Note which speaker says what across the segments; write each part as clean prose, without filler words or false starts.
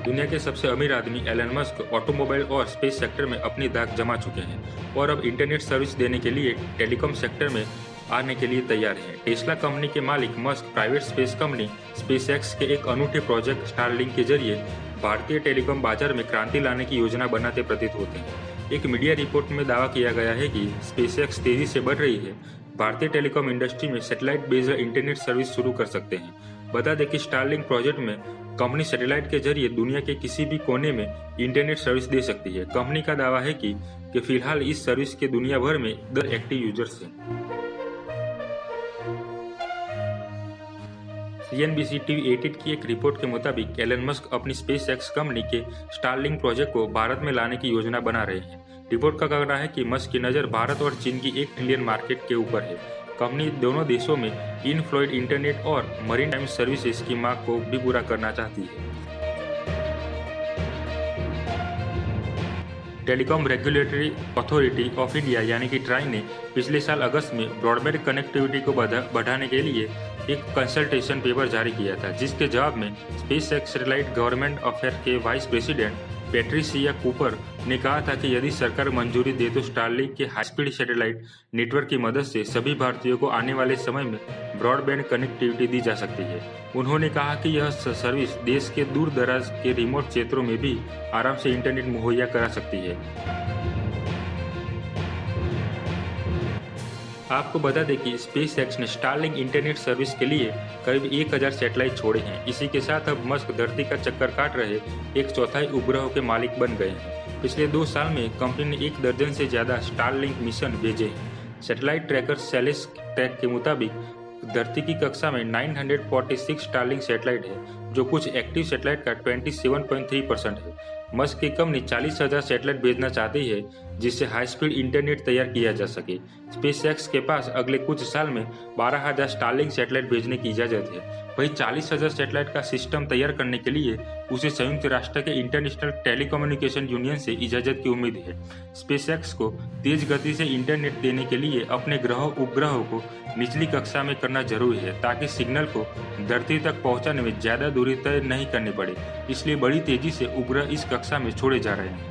Speaker 1: दुनिया के सबसे अमीर आदमी एलन मस्क ऑटोमोबाइल और स्पेस सेक्टर में अपनी दाग जमा चुके हैं और अब इंटरनेट सर्विस देने के लिए टेलीकॉम सेक्टर में आने के लिए तैयार हैं। टेस्ला कंपनी के मालिक Musk private space company SpaceX के एक अनूठे प्रोजेक्ट स्टारलिंक के जरिए भारतीय टेलीकॉम बाजार में क्रांति लाने की योजना बनाते प्रतीत होते हैं। एक मीडिया रिपोर्ट में दावा किया गया है कि स्पेसएक्स तेजी से बढ़ रही है, भारतीय टेलीकॉम इंडस्ट्री में सैटेलाइट बेस्ड इंटरनेट सर्विस शुरू कर सकते हैं। बता दें कि स्टारलिंक प्रोजेक्ट में कंपनी सैटेलाइट के जरिए दुनिया के किसी भी कोने में इंटरनेट सर्विस दे सकती है। कंपनी का दावा है कि फिलहाल इस सर्विस के दुनिया भर में 10 एक्टिव यूजर्स हैं। CNBC टीवी 18 की एक रिपोर्ट के मुताबिक एलन मस्क अपनी स्पेसएक्स कंपनी के स्टारलिंक प्रोजेक्ट को भारत में लाने की योजना बना रहे हैं। रिपोर्ट का कहना है कि मस्क की नज़र भारत और चीन की 1 ट्रिलियन मार्केट के ऊपर है। कंपनी दोनों देशों में इन फ्लाइट इंटरनेट और मरीन टाइम सर्विसेज की मांग को भी पूरा करना चाहती है। Telecom regulatory authority of India यानी कि ट्राई ने पिछले साल अगस्त में ब्रॉडबैंड कनेक्टिविटी को बढ़ाने के लिए एक कंसल्टेशन पेपर जारी किया था, जिसके जवाब में स्पेसएक्स सैटेलाइट गवर्नमेंट अफेयर के वाइस प्रेसिडेंट पैट्रिसिया कूपर ने कहा था कि यदि सरकार मंजूरी दे तो स्टारलिंक के हाई स्पीड सैटेलाइट नेटवर्क की मदद से सभी भारतीयों को आने वाले समय में ब्रॉडबैंड कनेक्टिविटी दी जा सकती है। उन्होंने कहा कि यह सर्विस देश के दूर दराज के रिमोट क्षेत्रों में भी आराम से इंटरनेट मुहैया करा सकती है। आपको बता दें कि स्पेसएक्स ने स्टारलिंक इंटरनेट सर्विस के लिए करीब 1000 सैटेलाइट छोड़े हैं। इसी के साथ अब मस्क धरती का चक्कर काट रहे 1/4 उपग्रहों के मालिक बन गए हैं। पिछले 2 साल में कंपनी ने 1 दर्जन से ज्यादा स्टारलिंक मिशन भेजे हैं। सैटेलाइट ट्रैकर सेलेस ट्रैक के मुताबिक धरती की कक्षा में 946 स्टारलिंक सैटेलाइट है, जो कुछ एक्टिव सैटेलाइट का 27.3% है। मस्क की कंपनी 40,000 सैटेलाइट भेजना चाहती है, जिससे हाई स्पीड इंटरनेट तैयार किया जा सके। स्पेसएक्स के पास अगले कुछ साल में 12,000 स्टारलिंक सैटेलाइट भेजने की इजाजत है। वहीं 40,000 सैटेलाइट का सिस्टम तैयार करने के लिए उसे संयुक्त राष्ट्र के इंटरनेशनल टेलीकम्युनिकेशन यूनियन से इजाजत की उम्मीद है। स्पेसएक्स को तेज गति से इंटरनेट देने के लिए अपने उपग्रहों को निचली कक्षा में करना जरूरी है, ताकि सिग्नल को धरती तक पहुंचाने में ज्यादा दूरी तय नहीं करनी पड़े। इसलिए बड़ी तेजी से उपग्रह इस कक्षा में छोड़े जा रहे हैं।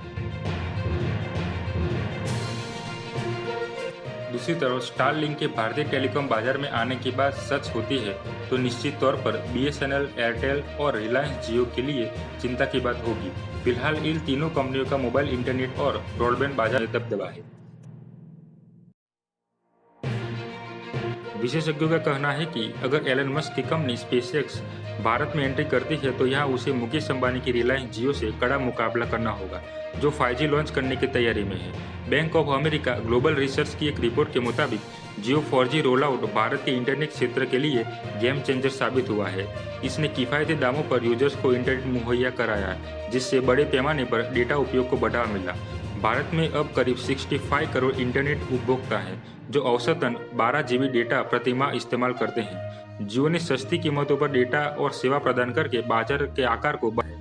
Speaker 1: दूसरी तरफ स्टारलिंक के भारतीय टेलीकॉम बाजार में आने की बात सच होती है तो निश्चित तौर पर BSNL, एयरटेल और रिलायंस जियो के लिए चिंता की बात होगी। फिलहाल इन तीनों कंपनियों का मोबाइल इंटरनेट और ब्रॉडबैंड बाजार में दबदबा है। विशेषज्ञों का कहना है कि अगर एलन मस्क की कंपनी स्पेसएक्स भारत में एंट्री करती है तो यहाँ उसे मुकेश अंबानी की रिलायंस जियो से कड़ा मुकाबला करना होगा, जो 5G लॉन्च करने की तैयारी में है। Bank of America global research की एक रिपोर्ट के मुताबिक जियो 4G रोल आउट भारत के इंटरनेट क्षेत्र के लिए गेम चेंजर साबित हुआ है। इसने किफायती दामों पर यूजर्स को इंटरनेट मुहैया कराया, जिससे बड़े पैमाने पर डेटा उपयोग को बढ़ावा मिला। भारत में अब करीब 65 करोड़ इंटरनेट उपभोक्ता हैं, जो औसतन 12 GB डेटा प्रति माह इस्तेमाल करते हैं। जियो ने सस्ती कीमतों पर डेटा और सेवा प्रदान करके बाजार के आकार को बढ़ाया।